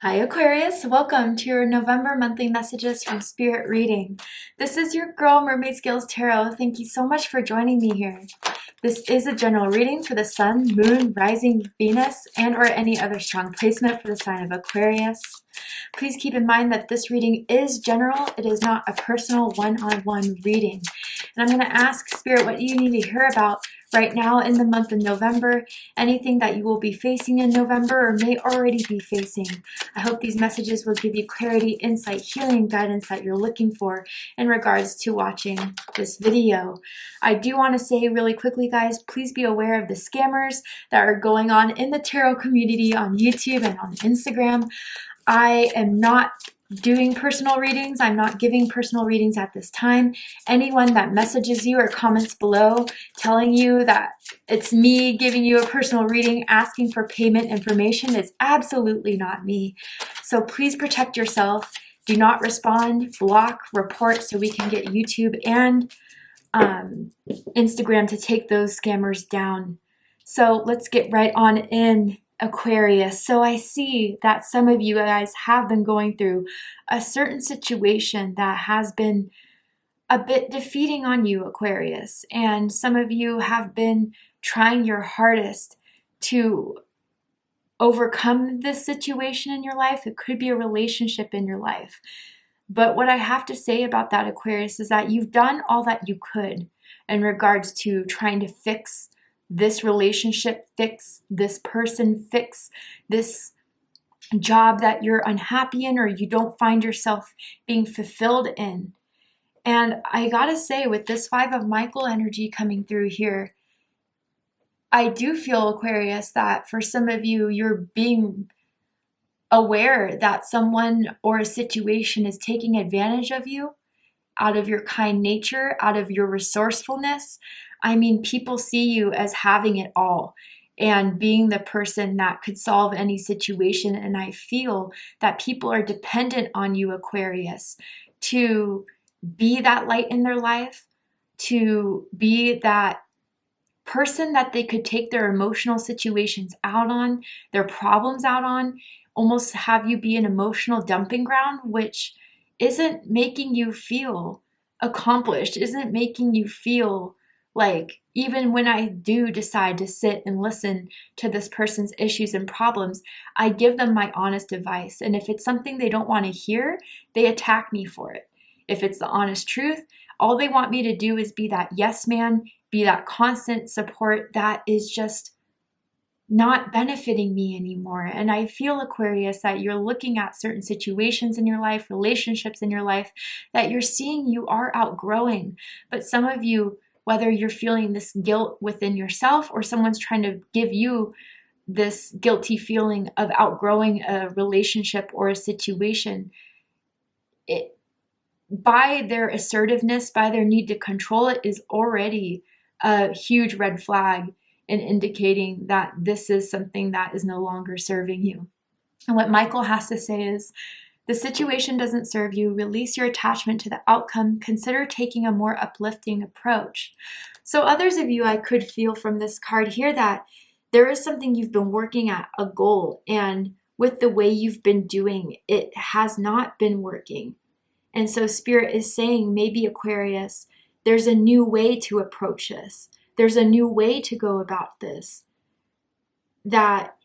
Hi Aquarius, welcome to your November monthly messages from Spirit Reading. This is your girl Mermaid Skills Tarot. Thank you so much for joining me here. This is a general reading for the Sun, Moon, Rising, Venus, and or any other strong placement for the sign of Aquarius. Please keep in mind that this reading is general. It is not a personal one-on-one reading. And I'm going to ask Spirit what you need to hear about right now in the month of November, anything that you will be facing in November or may already be facing. I hope these messages will give you clarity, insight, healing, guidance that you're looking for in regards to watching this video. I do want to say really quickly, guys, please be aware of the scammers that are going on in the tarot community on YouTube and on Instagram. I am not doing personal readings. I'm not giving personal readings at this time. Anyone that messages you or comments below telling you that it's me giving you a personal reading, asking for payment information is absolutely not me. So please protect yourself. Do not respond, block, report so we can get YouTube and Instagram to take those scammers down. So let's get right on in. Aquarius. So I see that some of you guys have been going through a certain situation that has been a bit defeating on you, Aquarius. And some of you have been trying your hardest to overcome this situation in your life. It could be a relationship in your life. But what I have to say about that, Aquarius, is that you've done all that you could in regards to trying to fix this relationship, fix this person, fix this job that you're unhappy in or you don't find yourself being fulfilled in. And I gotta say, with this Five of Michael energy coming through here, I do feel, Aquarius, that for some of you, you're being aware that someone or a situation is taking advantage of you out of your kind nature, out of your resourcefulness. I mean, people see you as having it all and being the person that could solve any situation. And I feel that people are dependent on you, Aquarius, to be that light in their life, to be that person that they could take their emotional situations out on, their problems out on, almost have you be an emotional dumping ground, which isn't making you feel accomplished, isn't making you feel like, even when I do decide to sit and listen to this person's issues and problems, I give them my honest advice. And if it's something they don't want to hear, they attack me for it. If it's the honest truth, all they want me to do is be that yes man, be that constant support that is just not benefiting me anymore. And I feel, Aquarius, that you're looking at certain situations in your life, relationships in your life, that you're seeing you are outgrowing. But some of you, whether you're feeling this guilt within yourself or someone's trying to give you this guilty feeling of outgrowing a relationship or a situation, it, by their assertiveness, by their need to control it, is already a huge red flag in indicating that this is something that is no longer serving you. And what Michael has to say is, the situation doesn't serve you. Release your attachment to the outcome. Consider taking a more uplifting approach. So others of you, I could feel from this card here that there is something you've been working at, a goal, and with the way you've been doing, it has not been working. And so Spirit is saying, maybe, Aquarius, there's a new way to approach this. There's a new way to go about this. That,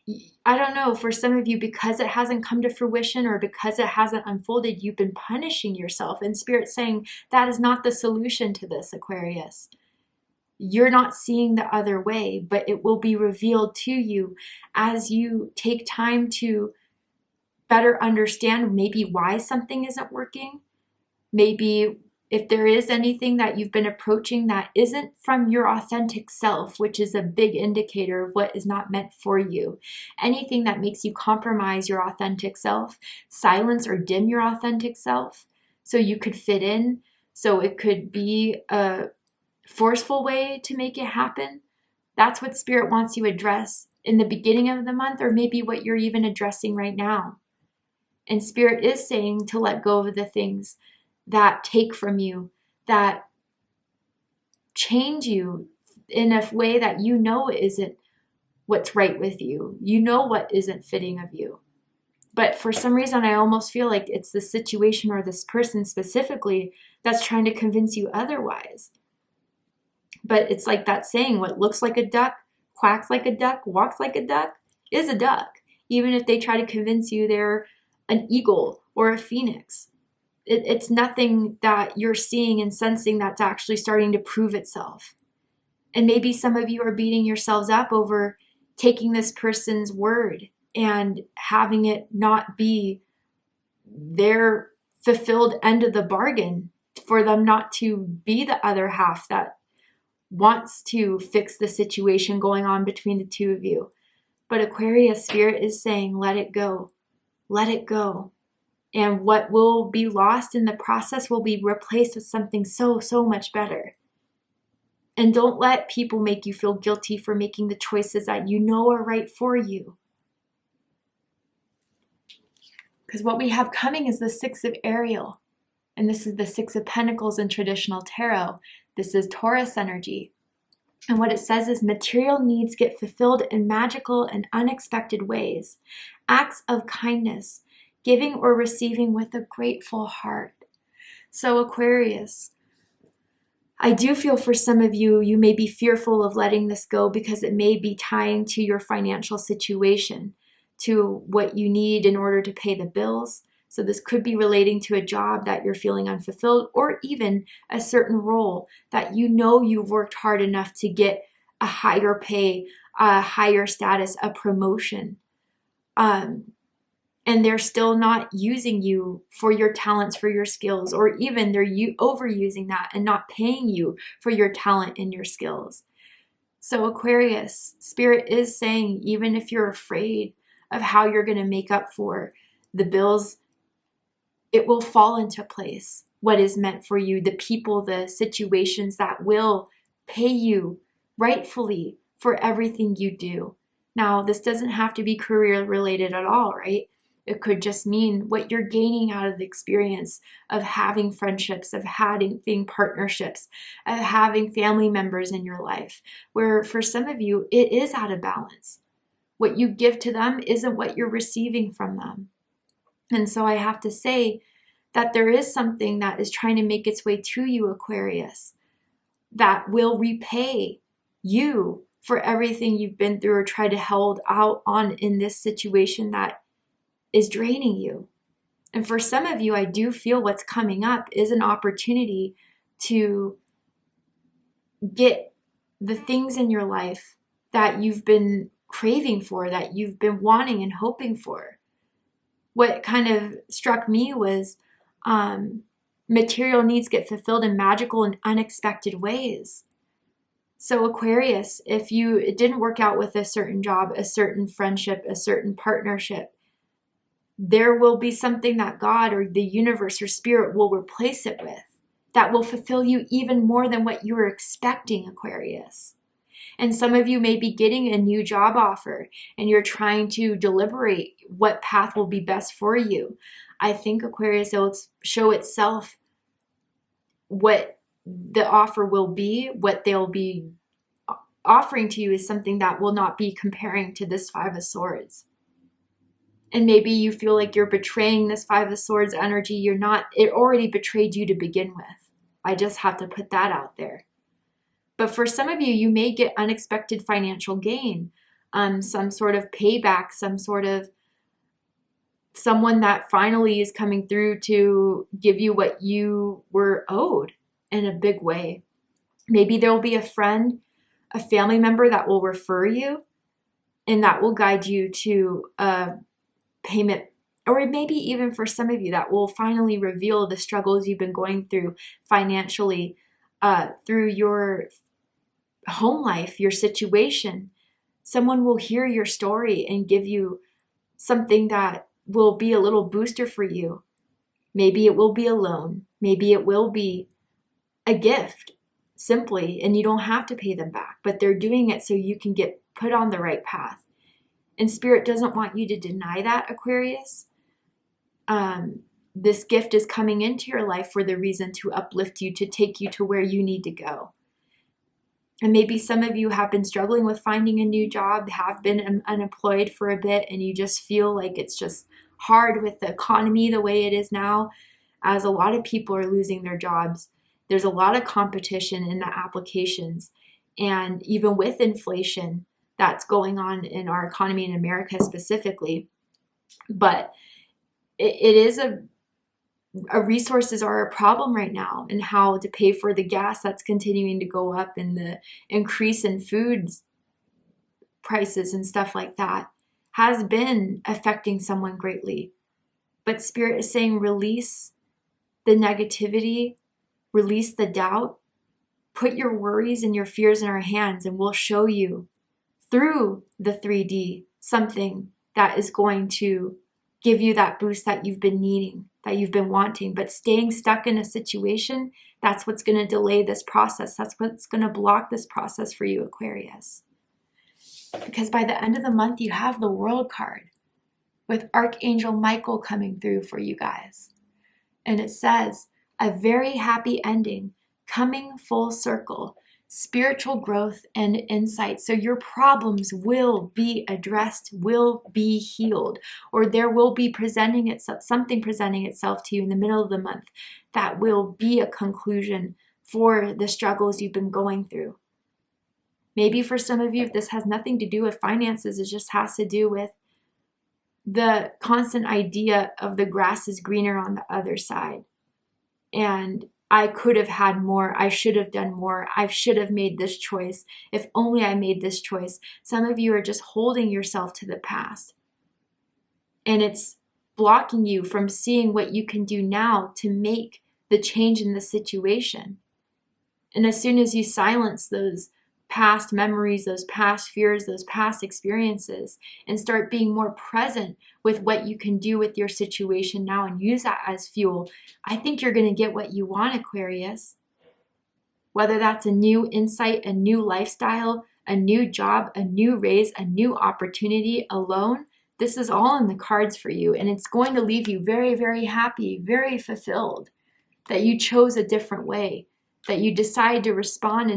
I don't know, for some of you, because it hasn't come to fruition or because it hasn't unfolded, you've been punishing yourself. And Spirit's saying that is not the solution to this, Aquarius. You're not seeing the other way, but it will be revealed to you as you take time to better understand maybe why something isn't working. Maybe if there is anything that you've been approaching that isn't from your authentic self, which is a big indicator of what is not meant for you. Anything that makes you compromise your authentic self, silence or dim your authentic self so you could fit in, so it could be a forceful way to make it happen. That's what Spirit wants you to address in the beginning of the month, or maybe what you're even addressing right now. And Spirit is saying to let go of the things that take from you, that change you in a way that you know isn't what's right with you. You know what isn't fitting of you. But for some reason, I almost feel like it's the situation or this person specifically that's trying to convince you otherwise. But it's like that saying, what looks like a duck, quacks like a duck, walks like a duck, is a duck. Even if they try to convince you they're an eagle or a phoenix. It's nothing that you're seeing and sensing that's actually starting to prove itself. And maybe some of you are beating yourselves up over taking this person's word and having it not be their fulfilled end of the bargain, for them not to be the other half that wants to fix the situation going on between the two of you. But Aquarius spirit is saying, let it go. Let it go. And what will be lost in the process will be replaced with something so, so much better. And don't let people make you feel guilty for making the choices that you know are right for you. Because what we have coming is the Six of Ariel. And this is the Six of Pentacles in traditional tarot. This is Taurus energy. And what it says is material needs get fulfilled in magical and unexpected ways. Acts of kindness, giving or receiving with a grateful heart. So Aquarius, I do feel for some of you, you may be fearful of letting this go because it may be tying to your financial situation, to what you need in order to pay the bills. So this could be relating to a job that you're feeling unfulfilled, or even a certain role that you know you've worked hard enough to get a higher pay, a higher status, a promotion. And they're still not using you for your talents, for your skills, or even they're overusing that and not paying you for your talent and your skills. So Aquarius, Spirit is saying, even if you're afraid of how you're going to make up for the bills, it will fall into place. What is meant for you, the people, the situations that will pay you rightfully for everything you do. Now, this doesn't have to be career related at all, right? It could just mean what you're gaining out of the experience of having friendships, of having partnerships, of having family members in your life, where for some of you, it is out of balance. What you give to them isn't what you're receiving from them. And so I have to say that there is something that is trying to make its way to you, Aquarius, that will repay you for everything you've been through or tried to hold out on in this situation that is draining you. And for some of you, I do feel what's coming up is an opportunity to get the things in your life that you've been craving for, that you've been wanting and hoping for. What kind of struck me was material needs get fulfilled in magical and unexpected ways. So Aquarius, if it didn't work out with a certain job, a certain friendship, a certain partnership, there will be something that God or the universe or spirit will replace it with that will fulfill you even more than what you were expecting, Aquarius. And some of you may be getting a new job offer and you're trying to deliberate what path will be best for you. I think, Aquarius, it will show itself what the offer will be. What they'll be offering to you is something that will not be comparing to this Five of Swords. And maybe you feel like you're betraying this Five of Swords energy. You're not. It already betrayed you to begin with. I just have to put that out there. But for some of you, you may get unexpected financial gain, some sort of payback, some sort of someone that finally is coming through to give you what you were owed in a big way. Maybe there will be a friend, a family member that will refer you, and that will guide you to a payment. Or maybe even for some of you, that will finally reveal the struggles you've been going through financially, through your home life, your situation. Someone will hear your story and give you something that will be a little booster for you. Maybe it will be a loan. Maybe it will be a gift, simply, and you don't have to pay them back, but they're doing it so you can get put on the right path. And Spirit doesn't want you to deny that, Aquarius. This gift is coming into your life for the reason to uplift you, to take you to where you need to go. And maybe some of you have been struggling with finding a new job, have been unemployed for a bit, and you just feel like it's just hard with the economy the way it is now, as a lot of people are losing their jobs. There's a lot of competition in the applications. And even with inflation that's going on in our economy in America specifically, but it is resources are a problem right now, and how to pay for the gas that's continuing to go up, and the increase in food prices and stuff like that has been affecting someone greatly. But Spirit is saying, release the negativity, release the doubt, put your worries and your fears in our hands, and we'll show you through the 3D something that is going to give you that boost that you've been needing, that you've been wanting. But staying stuck in a situation, that's what's going to delay this process. That's what's going to block this process for you, Aquarius. Because by the end of the month, you have the World card with Archangel Michael coming through for you guys. And it says, a very happy ending, coming full circle, spiritual growth and insight. So your problems will be addressed, will be healed, or there will be something presenting itself to you in the middle of the month that will be a conclusion for the struggles you've been going through. Maybe for some of you, this has nothing to do with finances. It just has to do with the constant idea of the grass is greener on the other side. And I could have had more. I should have done more. I should have made this choice. If only I made this choice. Some of you are just holding yourself to the past. And it's blocking you from seeing what you can do now to make the change in the situation. And as soon as you silence those past memories, those past fears, those past experiences, and start being more present with what you can do with your situation now and use that as fuel, I think you're going to get what you want, Aquarius. Whether that's a new insight, a new lifestyle, a new job, a new raise, a new opportunity alone, this is all in the cards for you. And it's going to leave you very, very happy, very fulfilled that you chose a different way, that you decide to respond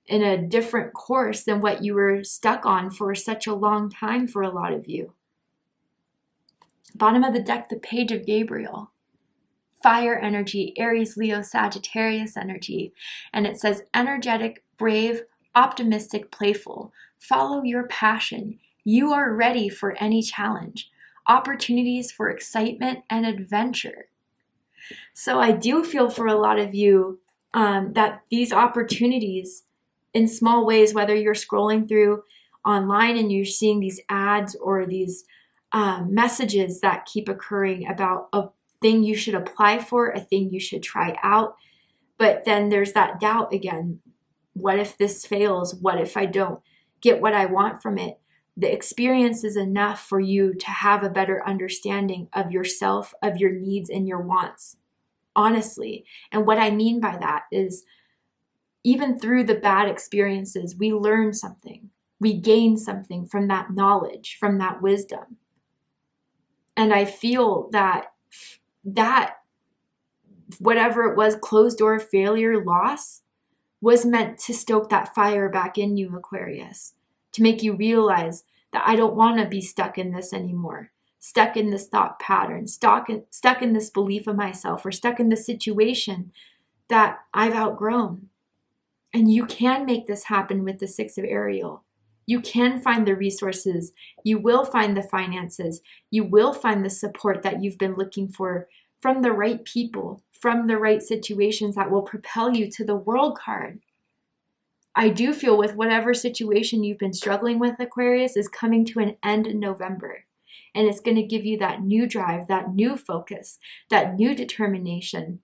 in a different course than what you were stuck on for such a long time for a lot of you. Bottom of the deck, the Page of Gabriel. Fire energy, Aries, Leo, Sagittarius energy. And it says, energetic, brave, optimistic, playful. Follow your passion. You are ready for any challenge. Opportunities for excitement and adventure. So I do feel for a lot of you that these opportunities, in small ways, whether you're scrolling through online and you're seeing these ads or these messages that keep occurring about a thing you should apply for, a thing you should try out, but then there's that doubt again. What if this fails? What if I don't get what I want from it? The experience is enough for you to have a better understanding of yourself, of your needs and your wants, honestly. And what I mean by that is, even through the bad experiences, we learn something. We gain something from that knowledge, from that wisdom. And I feel that whatever it was, closed door, failure, loss, was meant to stoke that fire back in you, Aquarius, to make you realize that I don't want to be stuck in this anymore, stuck in this thought pattern, stuck in this belief of myself, or stuck in this situation that I've outgrown. And you can make this happen with the Six of Ariel. You can find the resources. You will find the finances. You will find the support that you've been looking for from the right people, from the right situations that will propel you to the World card. I do feel with whatever situation you've been struggling with, Aquarius, is coming to an end in November. And it's going to give you that new drive, that new focus, that new determination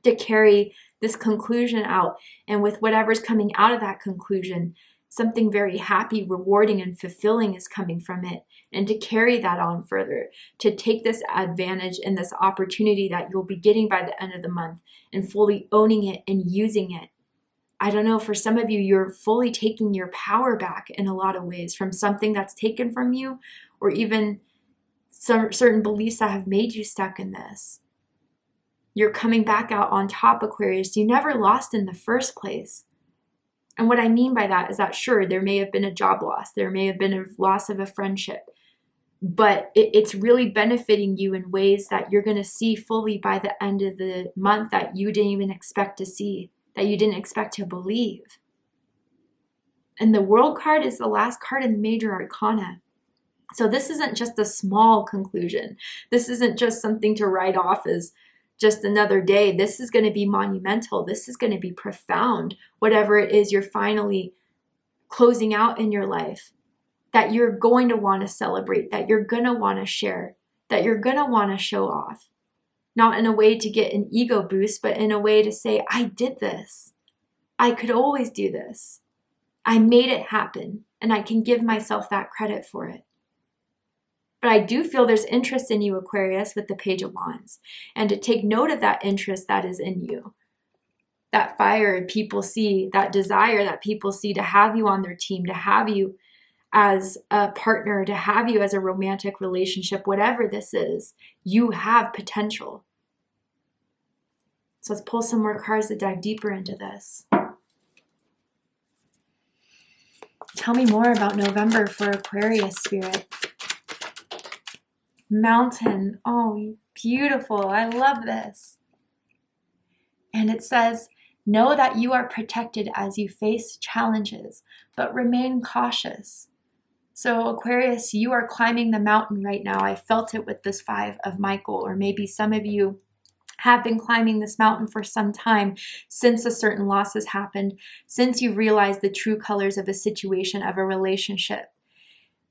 to carry this conclusion out. And with whatever's coming out of that conclusion, something very happy, rewarding, and fulfilling is coming from it. And to carry that on further, to take this advantage and this opportunity that you'll be getting by the end of the month and fully owning it and using it. I don't know, for some of you, you're fully taking your power back in a lot of ways from something that's taken from you, or even some certain beliefs that have made you stuck in this. You're coming back out on top, Aquarius. You never lost in the first place. And what I mean by that is that, sure, there may have been a job loss. There may have been a loss of a friendship. but it's really benefiting you in ways that you're going to see fully by the end of the month that you didn't even expect to see, that you didn't expect to believe. And the World card is the last card in the major arcana. So this isn't just a small conclusion. This isn't just something to write off as just another day. This is going to be monumental. This is going to be profound, whatever it is you're finally closing out in your life, that you're going to want to celebrate, that you're going to want to share, that you're going to want to show off. Not in a way to get an ego boost, but in a way to say, I did this. I could always do this. I made it happen, and I can give myself that credit for it. But I do feel there's interest in you, Aquarius, with the Page of Wands. And to take note of that interest that is in you. That fire people see, that desire that people see to have you on their team, to have you as a partner, to have you as a romantic relationship, whatever this is, you have potential. So let's pull some more cards to dive deeper into this. Tell me more about November for Aquarius, Spirit. Mountain. Oh, beautiful. I love this. And it says, know that you are protected as you face challenges, but remain cautious. So Aquarius, you are climbing the mountain right now. I felt it with this 5 of Michael, or maybe some of you have been climbing this mountain for some time since a certain loss has happened, since you realized the true colors of a situation, of a relationship.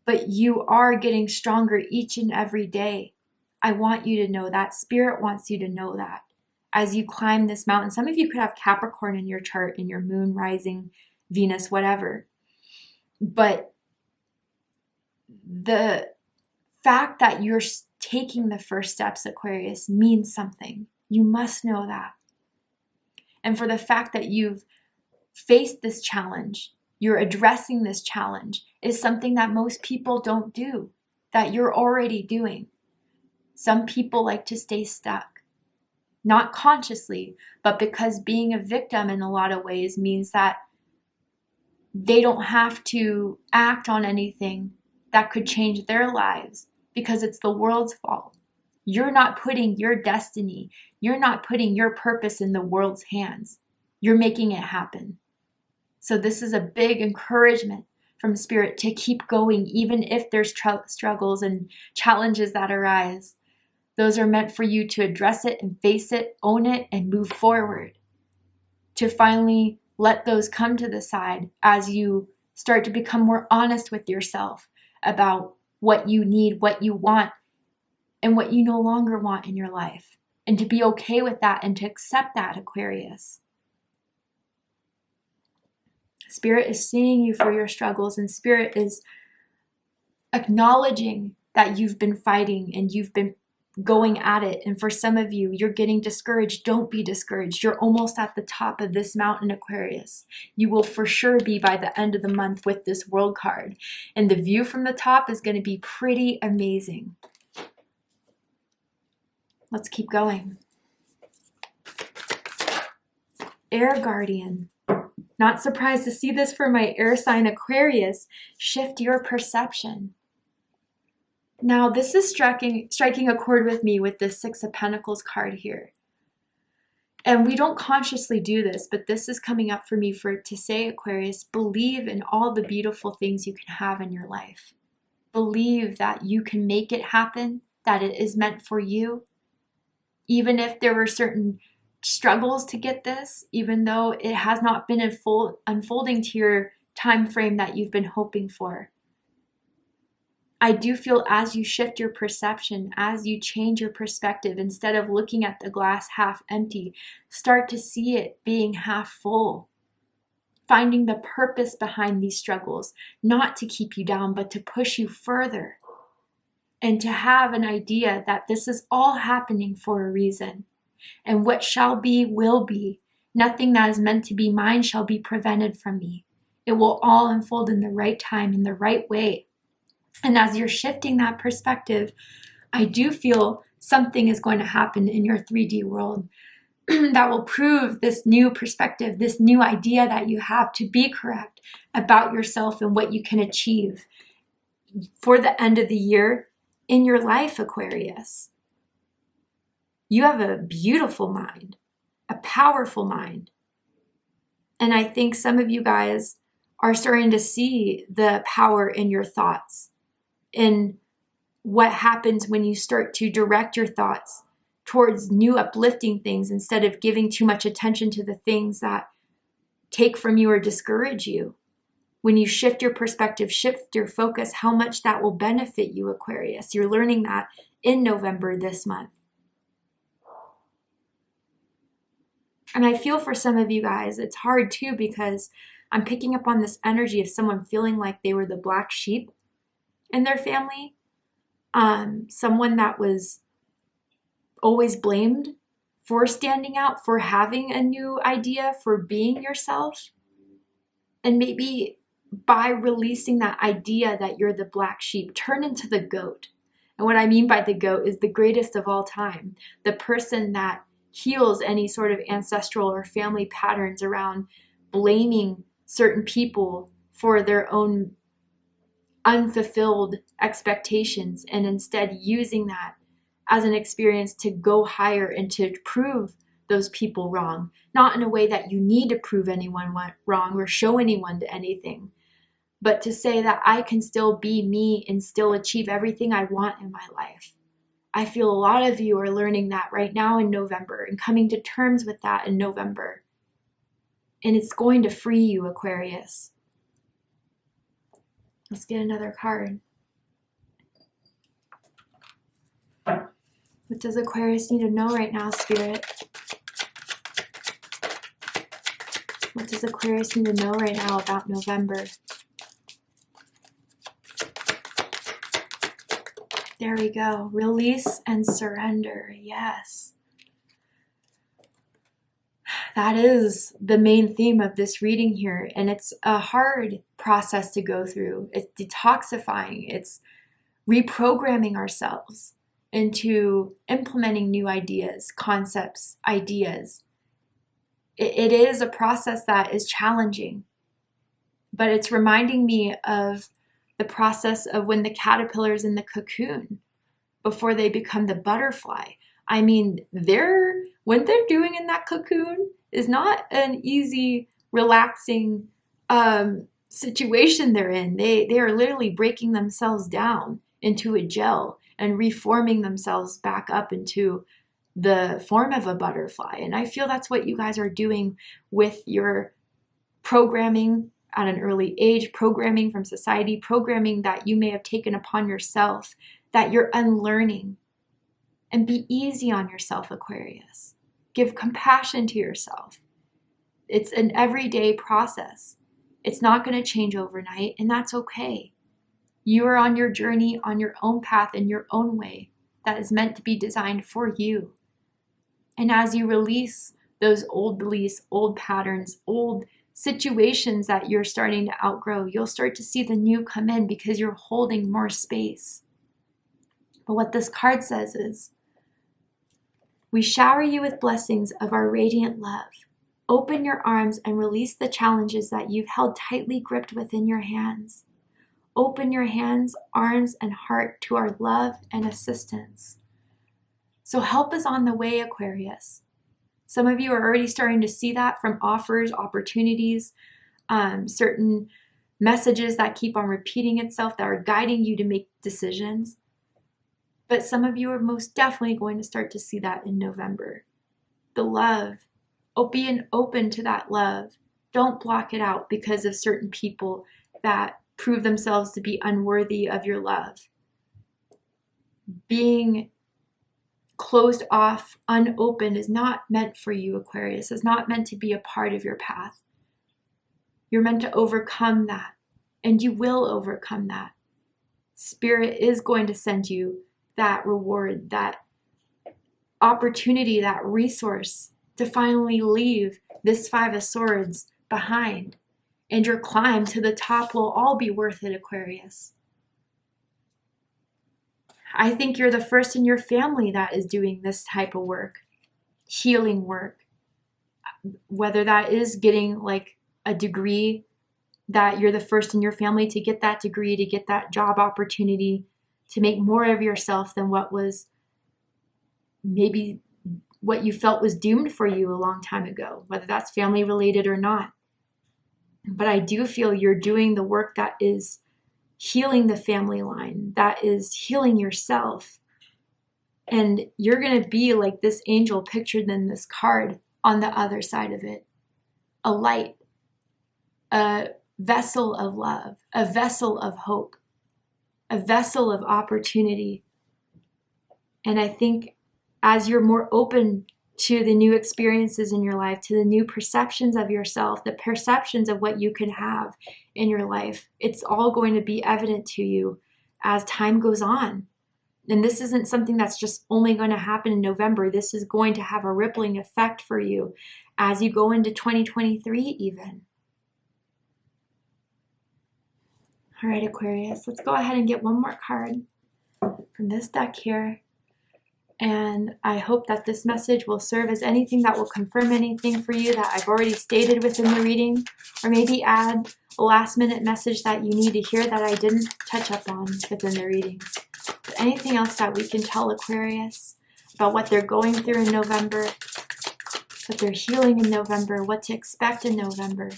But you are getting stronger each and every day. I want you to know that. Spirit wants you to know that. As you climb this mountain, some of you could have Capricorn in your chart, in your moon, rising, Venus, whatever. But the fact that you're taking the first steps, Aquarius, means something. You must know that. And for the fact that you've faced this challenge, you're addressing this challenge, is something that most people don't do, that you're already doing. Some people like to stay stuck, not consciously, but because being a victim in a lot of ways means that they don't have to act on anything that could change their lives because it's the world's fault. You're not putting your destiny, you're not putting your purpose in the world's hands. You're making it happen. So this is a big encouragement from Spirit to keep going, even if there's struggles and challenges that arise. Those are meant for you to address it and face it, own it, and move forward. To finally let those come to the side as you start to become more honest with yourself about what you need, what you want, and what you no longer want in your life. And to be okay with that and to accept that, Aquarius. Spirit is seeing you for your struggles, and Spirit is acknowledging that you've been fighting and you've been going at it. And for some of you, you're getting discouraged. Don't be discouraged. You're almost at the top of this mountain, Aquarius. You will for sure be by the end of the month with this World card. And the view from the top is going to be pretty amazing. Let's keep going. Air Guardian. Not surprised to see this for my air sign Aquarius. Shift your perception. Now, this is striking a chord with me with this 6 of Pentacles card here. And we don't consciously do this, but this is coming up for me to say, Aquarius, believe in all the beautiful things you can have in your life. Believe that you can make it happen, that it is meant for you. Even if there were certain struggles to get this, even though it has not been unfolding to your time frame that you've been hoping for. I do feel as you shift your perception, as you change your perspective, instead of looking at the glass half empty, start to see it being half full. Finding the purpose behind these struggles, not to keep you down, but to push you further. And to have an idea that this is all happening for a reason. And what shall be, will be. Nothing that is meant to be mine shall be prevented from me. It will all unfold in the right time, in the right way. And as you're shifting that perspective, I do feel something is going to happen in your 3D world that will prove this new perspective, this new idea that you have to be correct about yourself and what you can achieve. For the end of the year, in your life, Aquarius. You have a beautiful mind, a powerful mind. And I think some of you guys are starting to see the power in your thoughts, in what happens when you start to direct your thoughts towards new uplifting things instead of giving too much attention to the things that take from you or discourage you. When you shift your perspective, shift your focus, how much that will benefit you, Aquarius. You're learning that in November this month. And I feel for some of you guys, it's hard too, because I'm picking up on this energy of someone feeling like they were the black sheep in their family. Someone that was always blamed for standing out, for having a new idea, for being yourself. And maybe by releasing that idea that you're the black sheep, turn into the goat. And what I mean by the goat is the greatest of all time, the person that heals any sort of ancestral or family patterns around blaming certain people for their own unfulfilled expectations, and instead using that as an experience to go higher and to prove those people wrong, not in a way that you need to prove anyone wrong or show anyone to anything, but to say that I can still be me and still achieve everything I want in my life. I feel a lot of you are learning that right now in November and coming to terms with that in November. And it's going to free you, Aquarius. Let's get another card. What does Aquarius need to know right now, Spirit? What does Aquarius need to know right now about November? There we go. Release and surrender. Yes. That is the main theme of this reading here. And it's a hard process to go through. It's detoxifying. It's reprogramming ourselves into implementing new ideas, concepts, ideas. It is a process that is challenging, but it's reminding me of the process of when the caterpillar is in the cocoon before they become the butterfly. I mean, what they're doing in that cocoon is not an easy, relaxing situation they're in. They are literally breaking themselves down into a gel and reforming themselves back up into the form of a butterfly. And I feel that's what you guys are doing with your programming at an early age, programming from society, programming that you may have taken upon yourself, that you're unlearning. And be easy on yourself, Aquarius. Give compassion to yourself. It's an everyday process. It's not going to change overnight, and that's okay. You are on your journey, on your own path, in your own way that is meant to be designed for you. And as you release those old beliefs, old patterns, old situations that you're starting to outgrow, you'll start to see the new come in because you're holding more space. But what this card says is, we shower you with blessings of our radiant love. Open your arms and release the challenges that you've held tightly gripped within your hands. Open your hands, arms, and heart to our love and assistance. So help is on the way, Aquarius. Some of you are already starting to see that from offers, opportunities, certain messages that keep on repeating itself that are guiding you to make decisions. But some of you are most definitely going to start to see that in November. The love. Being open to that love. Don't block it out because of certain people that prove themselves to be unworthy of your love. Being closed off, unopened is not meant for you, Aquarius. It's not meant to be a part of your path. You're meant to overcome that, and you will overcome that. Spirit is going to send you that reward, that opportunity, that resource to finally leave this Five of Swords behind. And your climb to the top will all be worth it, Aquarius. I think you're the first in your family that is doing this type of work, healing work. Whether that is getting like a degree, that you're the first in your family to get that degree, to get that job opportunity, to make more of yourself than what was maybe what you felt was doomed for you a long time ago, whether that's family related or not. But I do feel you're doing the work that is healing the family line, that is healing yourself. And you're going to be like this angel pictured in this card on the other side of it. A light, a vessel of love, a vessel of hope, a vessel of opportunity. And I think as you're more open to the new experiences in your life, to the new perceptions of yourself, the perceptions of what you can have in your life, it's all going to be evident to you as time goes on. And this isn't something that's just only going to happen in November. This is going to have a rippling effect for you as you go into 2023 even. All right, Aquarius, let's go ahead and get one more card from this deck here. And I hope that this message will serve as anything that will confirm anything for you that I've already stated within the reading, or maybe add a last minute message that you need to hear that I didn't touch up on within the reading. But anything else that we can tell Aquarius about what they're going through in November, what they're healing in November, what to expect in November.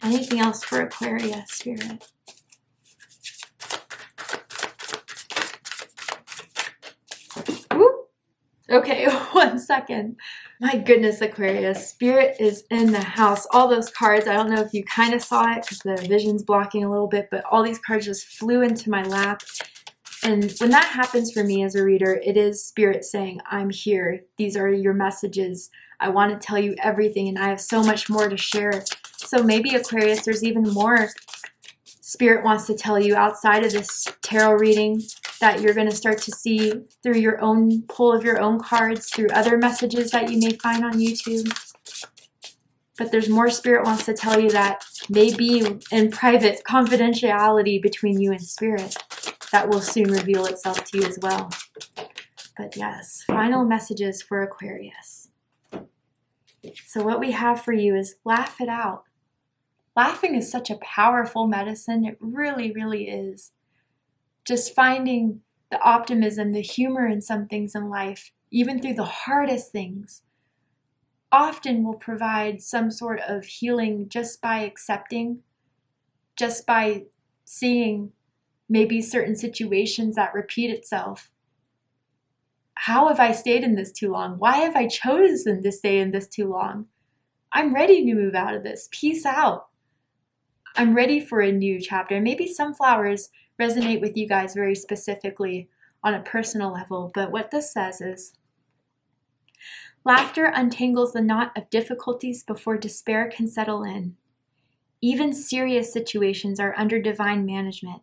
Anything else for Aquarius, Spirit? Whoop. Okay, 1 second. My goodness, Aquarius, Spirit is in the house. All those cards, I don't know if you kind of saw it because the vision's blocking a little bit, but all these cards just flew into my lap. And when that happens for me as a reader, it is Spirit saying, I'm here. These are your messages. I want to tell you everything, and I have so much more to share. So maybe, Aquarius, there's even more Spirit wants to tell you outside of this tarot reading that you're going to start to see through your own pull of your own cards, through other messages that you may find on YouTube. But there's more Spirit wants to tell you that may be in private confidentiality between you and Spirit that will soon reveal itself to you as well. But yes, final messages for Aquarius. So what we have for you is laugh it out. Laughing is such a powerful medicine. It really, really is. Just finding the optimism, the humor in some things in life, even through the hardest things, often will provide some sort of healing just by accepting, just by seeing maybe certain situations that repeat itself. How have I stayed in this too long? Why have I chosen to stay in this too long? I'm ready to move out of this. Peace out. I'm ready for a new chapter. Maybe some flowers resonate with you guys very specifically on a personal level, but what this says is, laughter untangles the knot of difficulties before despair can settle in. Even serious situations are under divine management.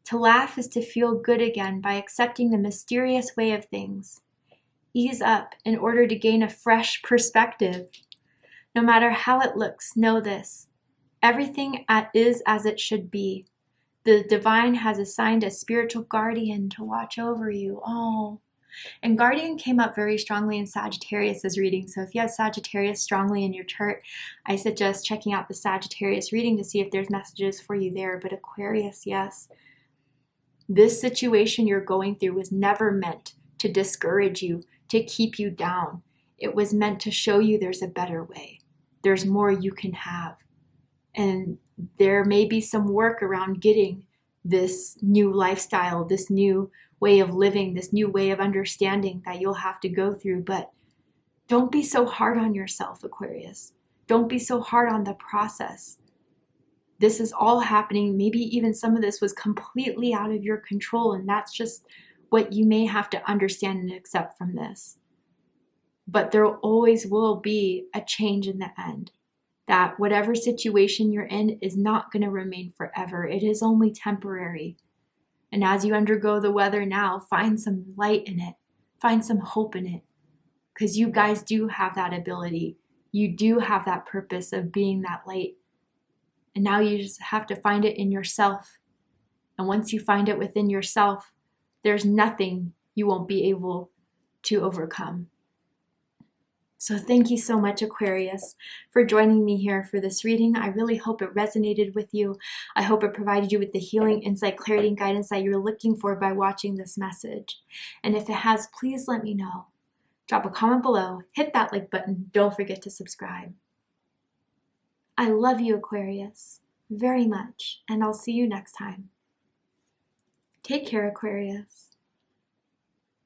To laugh is to feel good again by accepting the mysterious way of things. Ease up in order to gain a fresh perspective. No matter how it looks, know this. Everything is as it should be. The divine has assigned a spiritual guardian to watch over you. Oh. And guardian came up very strongly in Sagittarius's reading. So if you have Sagittarius strongly in your chart, I suggest checking out the Sagittarius reading to see if there's messages for you there. But Aquarius, yes. This situation you're going through was never meant to discourage you, to keep you down. It was meant to show you there's a better way. There's more you can have. And there may be some work around getting this new lifestyle, this new way of living, this new way of understanding that you'll have to go through. But don't be so hard on yourself, Aquarius. Don't be so hard on the process. This is all happening. Maybe even some of this was completely out of your control, and that's just what you may have to understand and accept from this. But there always will be a change in the end. That whatever situation you're in is not going to remain forever. It is only temporary. And as you undergo the weather now, find some light in it. Find some hope in it. Because you guys do have that ability. You do have that purpose of being that light. And now you just have to find it in yourself. And once you find it within yourself, there's nothing you won't be able to overcome. So thank you so much, Aquarius, for joining me here for this reading. I really hope it resonated with you. I hope it provided you with the healing, insight, clarity, and guidance that you're looking for by watching this message. And if it has, please let me know. Drop a comment below, hit that like button, don't forget to subscribe. I love you, Aquarius, very much, and I'll see you next time. Take care, Aquarius.